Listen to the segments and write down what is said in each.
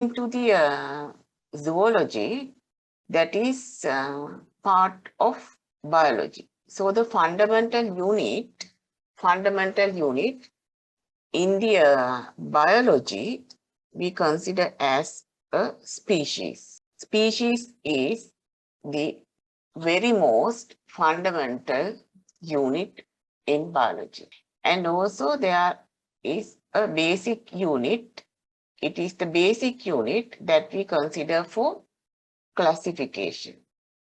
to the zoology, that is part of biology. So the fundamental unit in the biology, we consider as a species. Species is the very most fundamental unit in biology. And also there is a basic unit. It is the basic unit that we consider for classification.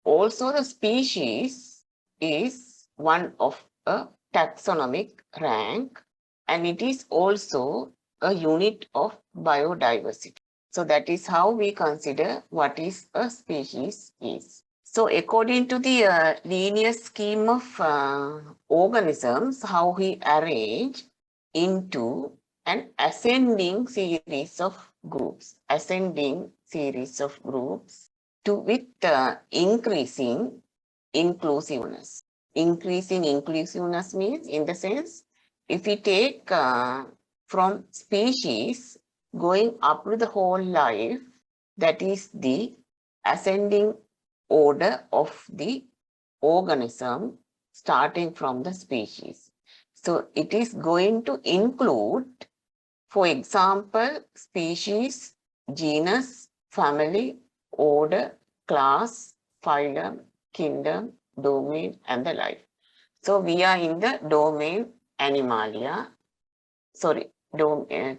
Also, the species is one of a taxonomic rank, and it is also a unit of biodiversity. So that is how we consider what is a species is. So according to the lineage scheme of organisms, how we arrange into an ascending series of groups, to with increasing inclusiveness. Increasing inclusiveness means, in the sense, if we take from species going up to the whole life, that is the ascending order of the organism starting from the species. So it is going to include, for example, species, genus, family, order, class, phylum, kingdom, domain, and the like. So we are in the domain Animalia,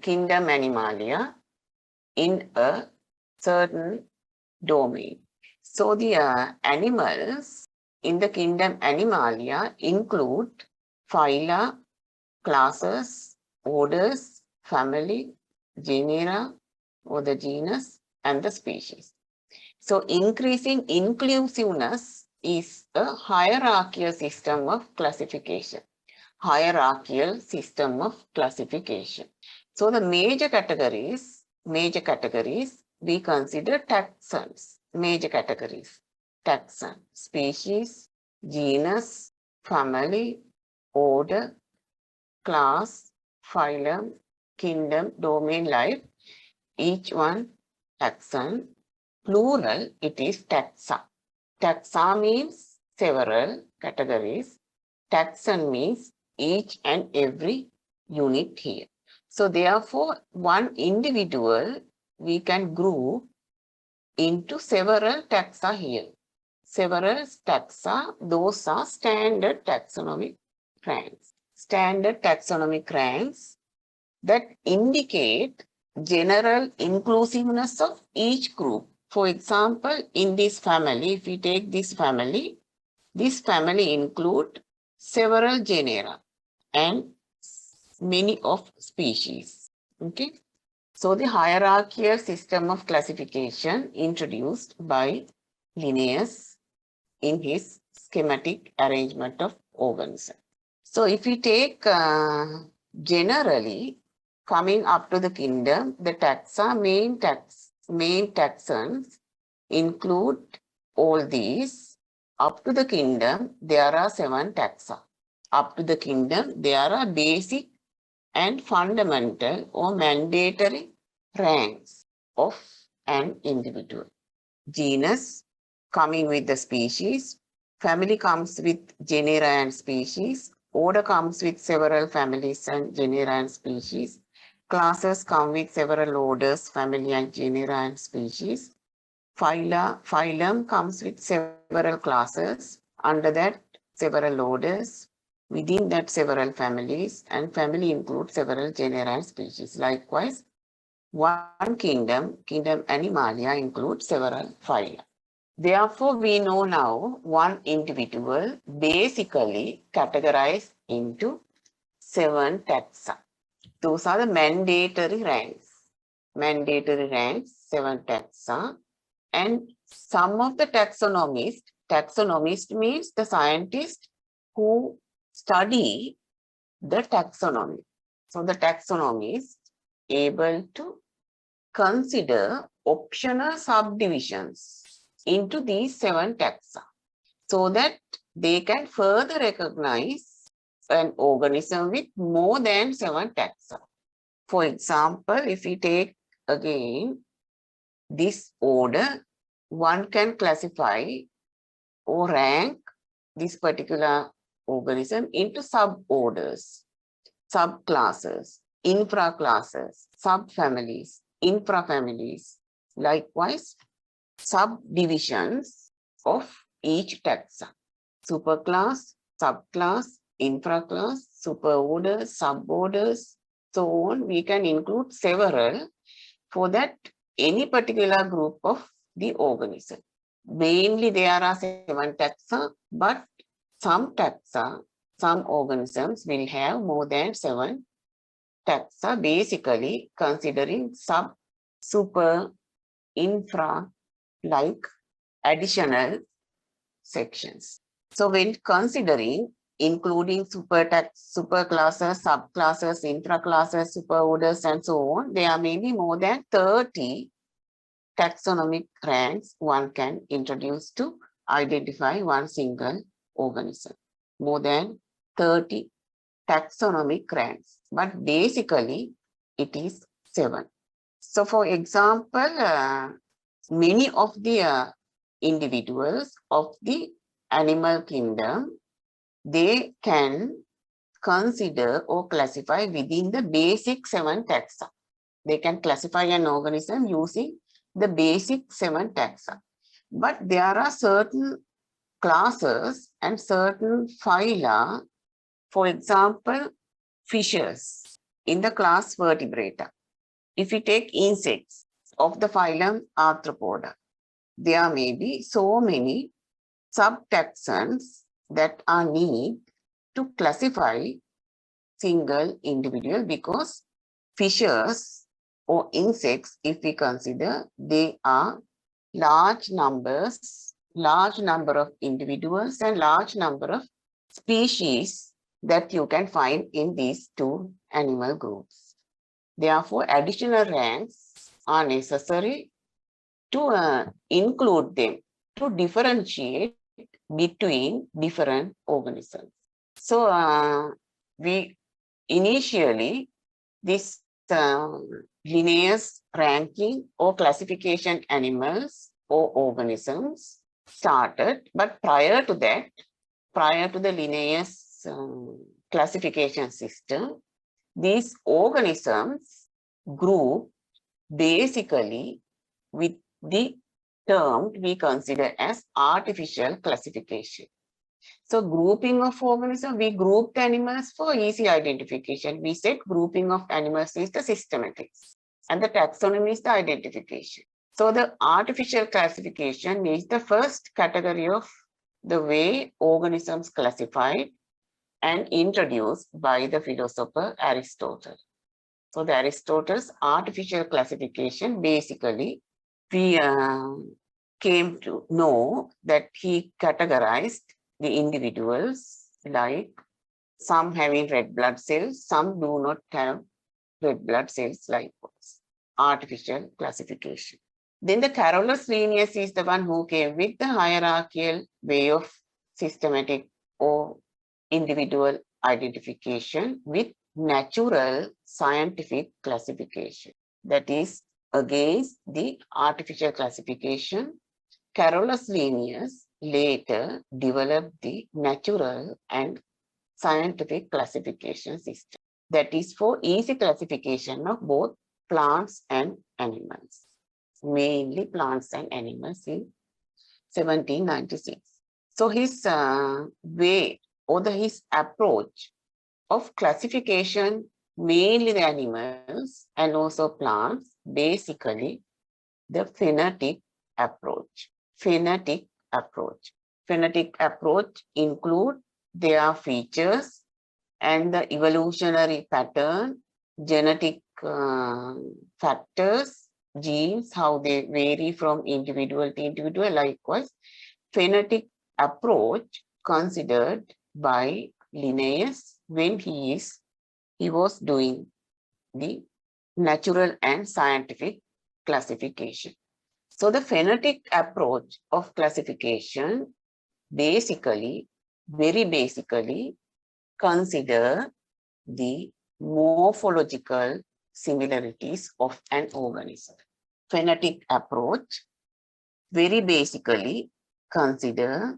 kingdom Animalia, in a certain domain. So the animals in the kingdom Animalia include phyla, classes, orders, family, genera, or the genus, and the species. So increasing inclusiveness is a hierarchical system of classification. So the major categories we consider taxons. Major categories: taxon, species, genus, family, order, class, phylum, kingdom, domain, life. Each one taxon. Plural, it is taxa. Taxa means several categories. Taxon means each and every unit here. So therefore, one individual we can group into several taxa here. Several taxa, those are standard taxonomic ranks. Standard taxonomic ranks that indicate general inclusiveness of each group. For example, in this family, if we take this family include several genera and many of species. Okay. So the hierarchical system of classification introduced by Linnaeus in his schematic arrangement of organisms. So if we take generally coming up to the kingdom, the taxa, main taxons include all these. Up to the kingdom, there are 7 taxa. Up to the kingdom, there are basic and fundamental or mandatory ranks of an individual. Genus, coming with the species. Family comes with genera and species. Order comes with several families and genera and species. Classes come with several orders, family and genera and species. Phylum comes with several classes. Under that, several orders. Within that, several families. And family includes several genera and species. Likewise, one kingdom Animalia, includes several phyla. Therefore, we know now one individual basically categorized into 7 taxa. Those are the mandatory ranks. 7 taxa. And some of the taxonomist means the scientist who study the taxonomy. So the taxonomist able to consider optional subdivisions into these 7 taxa, so that they can further recognize an organism with more than 7 taxa. For example, if we take again this order, one can classify or rank this particular organism into suborders, subclasses, infraclasses, subfamilies, infrafamilies, likewise subdivisions of each taxa, superclass, subclass, infraclass, superorders, suborders, so on. We can include several for that any particular group of the organism. Mainly there are 7 taxa, but some taxa, some organisms will have more than 7 taxa, basically considering sub, super, infra, like additional sections. So when considering including superclasses, subclasses, infraclasses, superorders, and so on, there may be more than 30 taxonomic ranks one can introduce to identify one single organism. More than 30 taxonomic ranks, but basically it is 7. So for example, many of the individuals of the animal kingdom, they can consider or classify within the basic 7 taxa. They can classify an organism using the basic 7 taxa. But there are certain classes and certain phyla, for example, fishes in the class Vertebrata. If we take insects of the phylum Arthropoda, there may be so many subtaxons that are needed to classify single individual, because fishes or insects, if we consider, they are large number of individuals and large number of species that you can find in these 2 animal groups. Therefore, additional ranks are necessary to include them, to differentiate between different organisms. So we initially, this lineage ranking or classification animals or organisms started, but prior to that, prior to the lineage classification system, these organisms group basically with the term we consider as artificial classification. So grouping of organisms, we grouped animals for easy identification. We said grouping of animals is the systematics and the taxonomy is the identification. So the artificial classification is the first category of the way organisms classified and introduced by the philosopher Aristotle. So the Aristotle's artificial classification, basically, we came to know that he categorized the individuals like some having red blood cells, some do not have red blood cells, likewise. Artificial classification. Then the Carolus Linnaeus is the one who came with the hierarchical way of systematic or individual identification with natural scientific classification. That is against the artificial classification. Carolus Linnaeus later developed the natural and scientific classification system. That is for easy classification of both plants and animals. Mainly plants and animals in 1796. So his way or his approach of classification, mainly the animals and also plants, basically the phenetic approach. Phenetic approach. Phenetic approach include their features and the evolutionary pattern, genetic factors, genes, how they vary from individual to individual. Likewise, phenetic approach considered by Linnaeus when he was doing the natural and scientific classification. So the phenetic approach of classification basically, very basically, consider the morphological similarities of an organism. phonetic approach very basically consider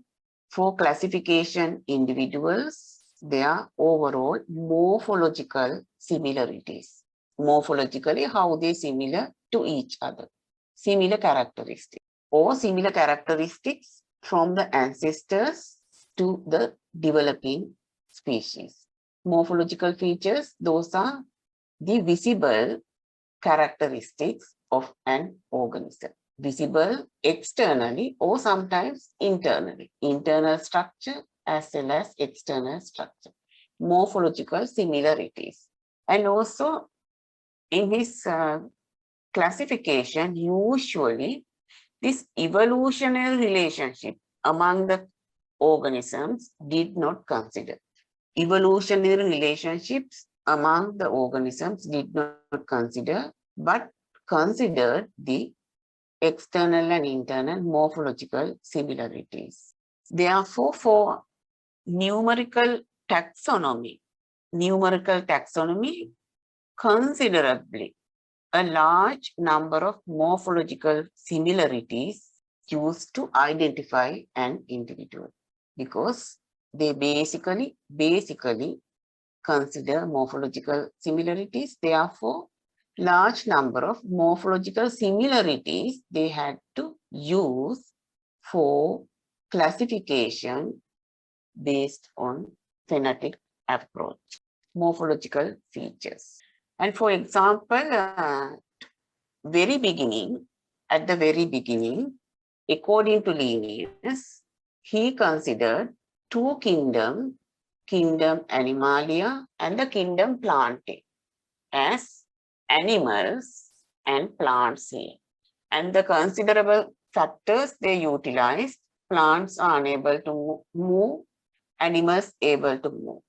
for classification individuals their overall morphological similarities. Morphologically, how they similar to each other. Similar characteristics or similar characteristics from the ancestors to the developing species. Morphological features, those are the visible characteristics of an organism. Visible externally or sometimes internally. Internal structure as well as external structure. Morphological similarities. And also in his classification, usually this evolutionary relationship among the organisms did not consider. Evolutionary relationships among the organisms did not consider, but considered the external and internal morphological similarities. Therefore, for numerical taxonomy, considerably a large number of morphological similarities used to identify an individual because they basically consider morphological similarities. Therefore, large number of morphological similarities they had to use for classification based on phonetic approach, morphological features. And for example, at the very beginning, according to Linnaeus, he considered two kingdoms, kingdom Animalia and the kingdom Plantae, as animals and plants here. And the considerable factors they utilized, plants are unable to move, animals able to move.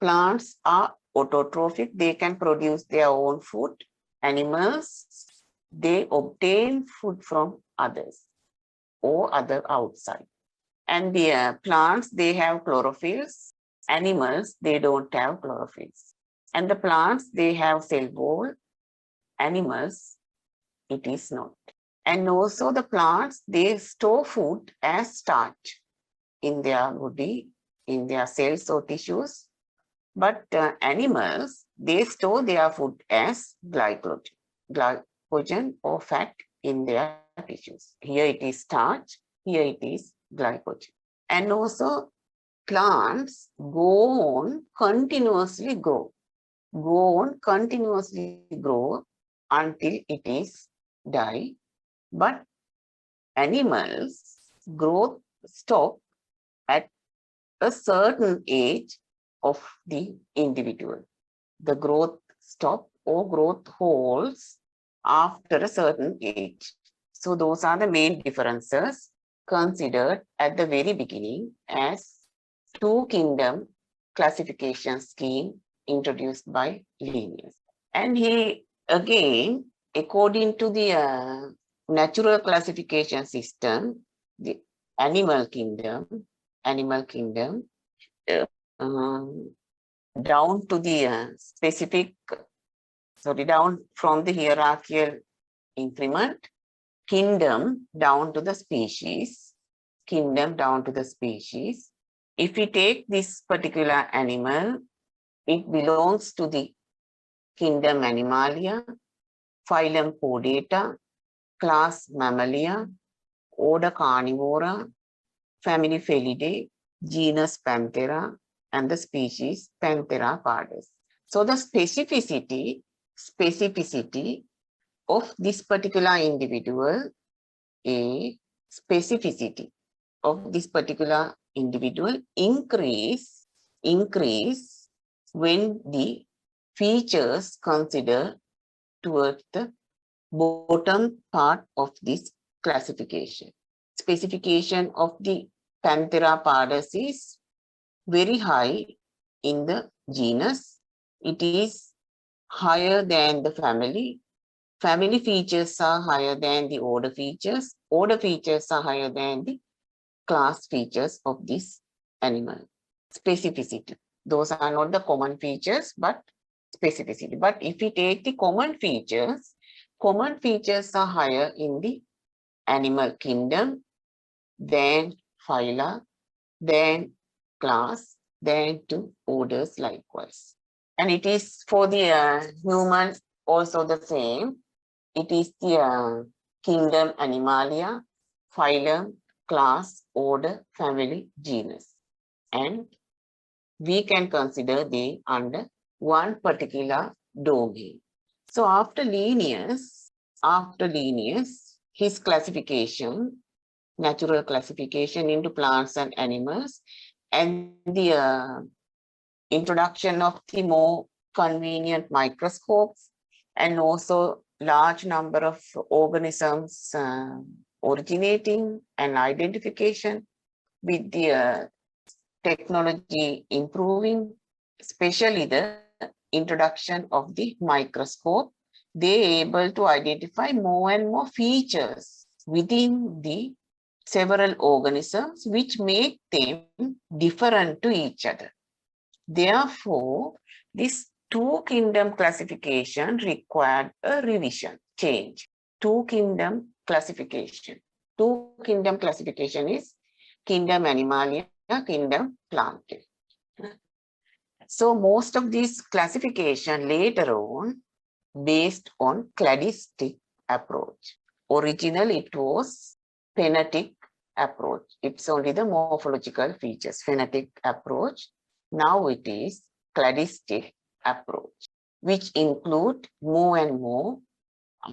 Plants are autotrophic, they can produce their own food. Animals, they obtain food from others or other outside. And the plants, they have chlorophylls. Animals, they don't have chlorophylls. And the plants, they have cell wall. Animals, it is not. And also the plants, they store food as starch in their body, in their cells or tissues. But animals, they store their food as glycogen or fat in their tissues. Here it is starch, here it is glycogen. And also plants go on continuously grow until it is die. But animals growth stop at a certain age of the individual. The growth stop or growth holds after a certain age. So those are the main differences considered at the very beginning as two kingdom classification scheme introduced by Linnaeus. And he again, according to the natural classification system, the animal kingdom, down to the down from the hierarchical increment, kingdom down to the species. If we take this particular animal, it belongs to the kingdom Animalia, phylum Chordata, class Mammalia, order Carnivora, family Felidae, genus Panthera, and the species Panthera pardus. So the specificity of this particular individual, increase when the features considered towards the bottom part of this classification. Specification of the Panthera pardus is very high in the genus. It is higher than the family. Family features are higher than the order features. Order features are higher than the class features of this animal. Specificity. Those are not the common features, but specificity. But if we take the common features, Common features are higher in the animal kingdom, then phyla, then class, then to orders likewise. And it is for the human also the same. It is the kingdom Animalia, phylum, class, order, family, genus. And we can consider they under one particular domain. So after Linnaeus, his classification, natural classification into plants and animals, and the introduction of the more convenient microscopes, and also large number of organisms originating and identification with the technology improving, especially the introduction of the microscope, they able to identify more and more features within the several organisms which make them different to each other. Therefore, this two kingdom classification required a revision, change. Two kingdom classification. Two kingdom classification is kingdom Animalia, kingdom Plantae. So most of these classification later on based on cladistic approach. Originally it was phenetic approach. It's only the morphological features, phenetic approach. Now it is cladistic approach, which include more and more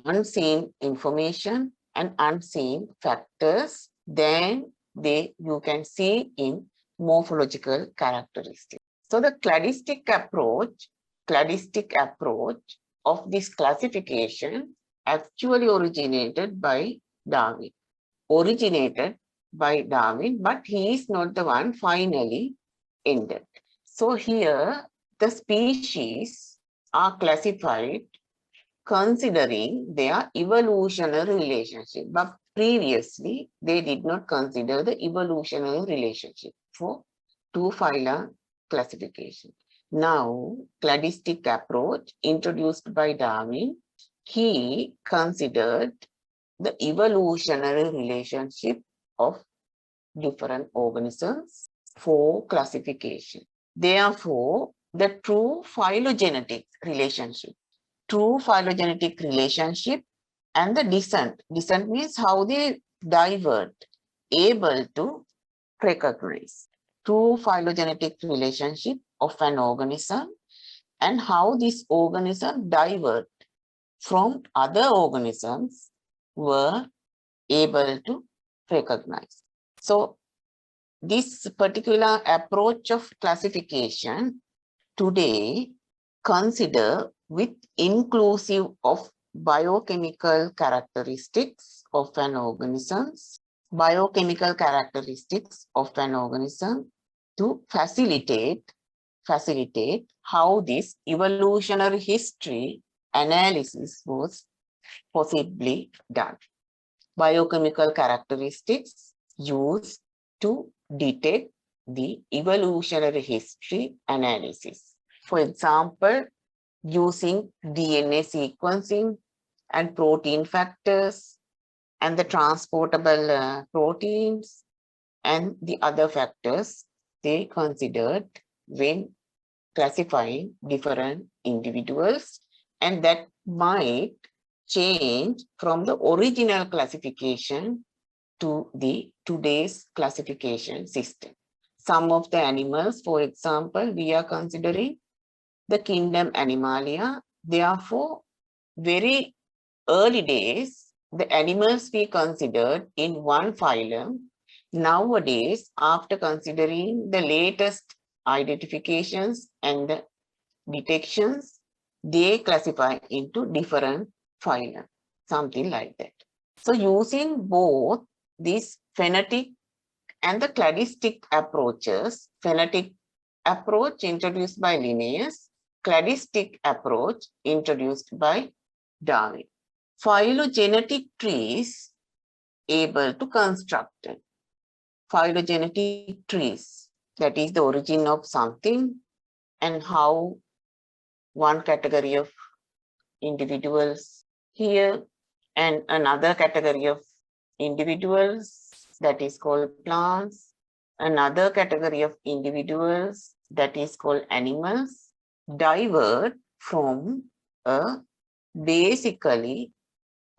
unseen information and unseen factors than you can see in morphological characteristics. So the cladistic approach of this classification actually originated by Darwin. But he is not the one finally ended. So here the species are classified considering their evolutionary relationship. But previously, they did not consider the evolutionary relationship for two phyla classification. Now, cladistic approach introduced by Darwin, he considered the evolutionary relationship of different organisms for classification. Therefore, the true phylogenetic relationship and the descent. Descent means how they divert, able to recognize true phylogenetic relationship of an organism and how this organism divert from other organisms were able to recognize. So this particular approach of classification today consider with inclusive of biochemical characteristics of an organism to facilitate how this evolutionary history analysis was possibly done. Biochemical characteristics used to detect the evolutionary history analysis. For example, using DNA sequencing and protein factors and the transportable proteins and the other factors they considered when classifying different individuals, and that might change from the original classification to the today's classification system. Some of the animals, for example, we are considering the kingdom Animalia. Therefore, very early days, the animals we considered in one phylum, nowadays, after considering the latest identifications and the detections, they classify into different phyla, something like that. So using both these phenetic and the cladistic approaches, phenetic approach introduced by Linnaeus, cladistic approach introduced by Darwin. Phylogenetic trees able to construct phylogenetic trees, that is the origin of something and how one category of individuals here, and another category of individuals that is called plants, another category of individuals that is called animals, divert from a basically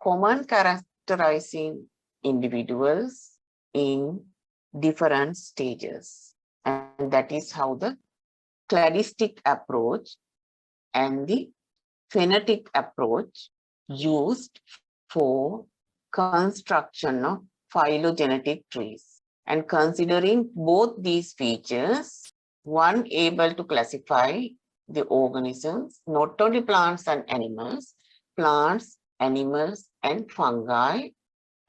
common characterizing individuals in different stages. And that is how the cladistic approach and the phonetic approach used for construction of phylogenetic trees. And considering both these features, one able to classify the organisms, not only plants and animals, plants, animals, and fungi,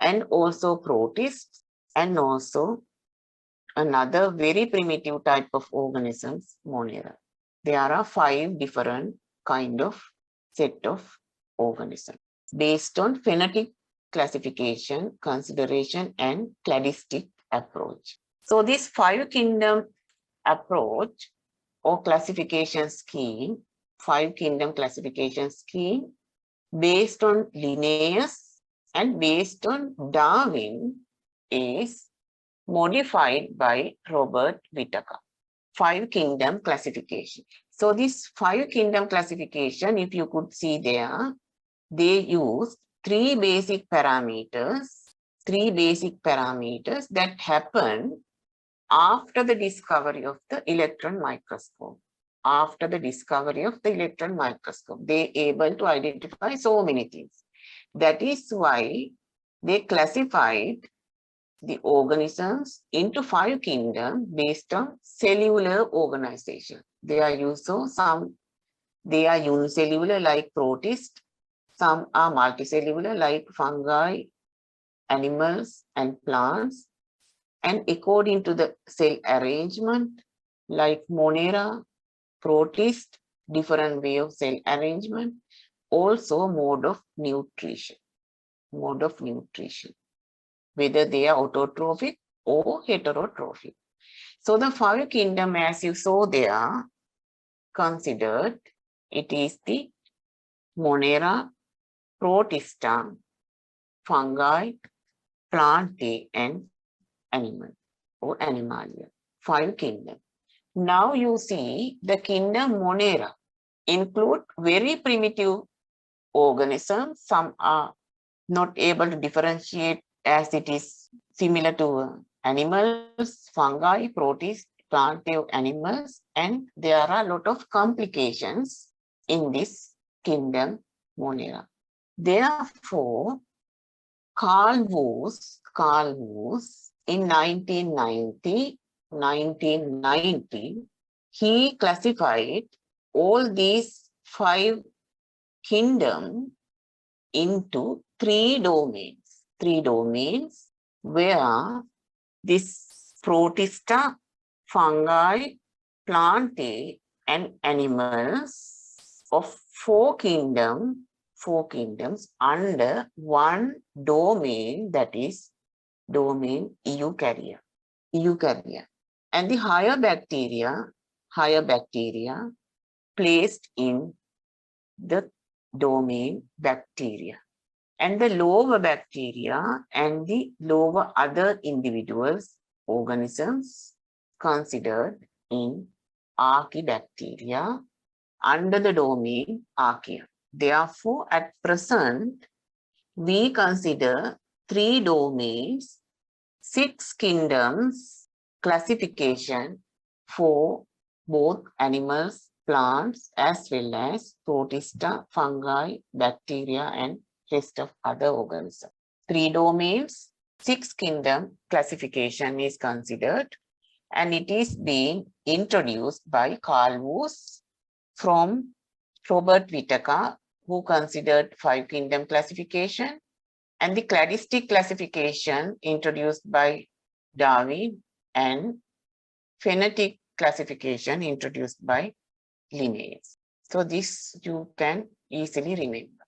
and also protists, and also another very primitive type of organisms, Monera. There are 5 different kind of set of organisms based on phonetic classification, consideration, and cladistic approach. So this 5 kingdom approach or classification scheme, 5 kingdom classification scheme based on Linnaeus and based on Darwin is modified by Robert Whittaker. 5 kingdom classification. So this 5 kingdom classification, if you could see there, they use 3 basic parameters that happen after the discovery of the electron microscope. After the discovery of the electron microscope, they able to identify so many things. That is why they classified the organisms into 5 kingdoms based on cellular organization. They are they are unicellular like protists, some are multicellular like fungi, animals, and plants, and according to the cell arrangement like Monera, protist, different way of cell arrangement, also mode of nutrition, whether they are autotrophic or heterotrophic. So the 5 kingdom, as you saw there, considered, it is the Monera, Protista, fungi, plantae, and animal or animalia. 5 kingdom. Now you see the kingdom Monera include very primitive organisms. Some are not able to differentiate as it is similar to animals, fungi, protists, plantae animals, and there are a lot of complications in this kingdom Monera. Therefore, Carl Woese in 1990, he classified all these 5 kingdoms into 3 domains where this protista, fungi, plantae, and animals of 4 kingdoms under one domain, that is domain Eukarya. And the higher bacteria placed in the domain bacteria. And the lower bacteria and the lower other individuals, organisms considered in Archaebacteria under the domain Archaea. Therefore, at present, we consider 3 domains, 6 kingdoms classification for both animals, plants, as well as protista, fungi, bacteria, and rest of other organisms. 3 domains, 6 kingdom classification is considered, and it is being introduced by Carl Woese from Robert Whittaker, who considered 5 kingdom classification, and the cladistic classification introduced by Darwin, and phonetic classification introduced by Linnaeus. So this you can easily remember.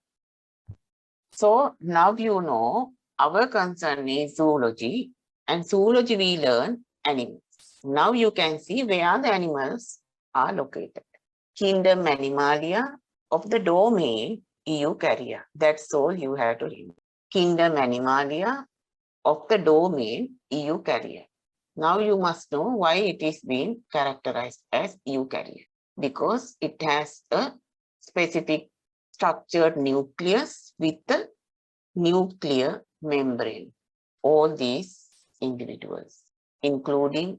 So now you know our concern is zoology, and zoology we learn animals. Now you can see where the animals are located. Kingdom Animalia of the domain eukarya. That's all you have to remember. Kingdom Animalia of the domain eukarya. Now you must know why it is being characterized as eukarya. Because it has a specific structured nucleus with a nuclear membrane. All these individuals, including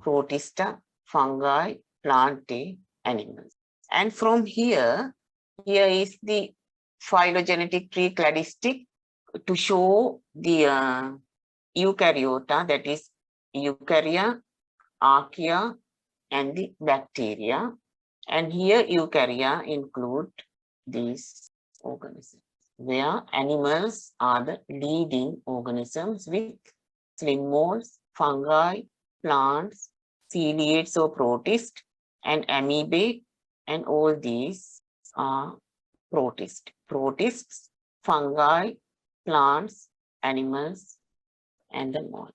protista, fungi, plantae, animals. And from here is the phylogenetic tree cladistic to show the eukaryota, that is eukarya, archaea, and the bacteria. And here eukarya include these organisms, where animals are the leading organisms with slim molds, fungi, plants, ciliates or protists, and amoebae, and all these are protists. Protists, fungi, plants, animals, and the mold.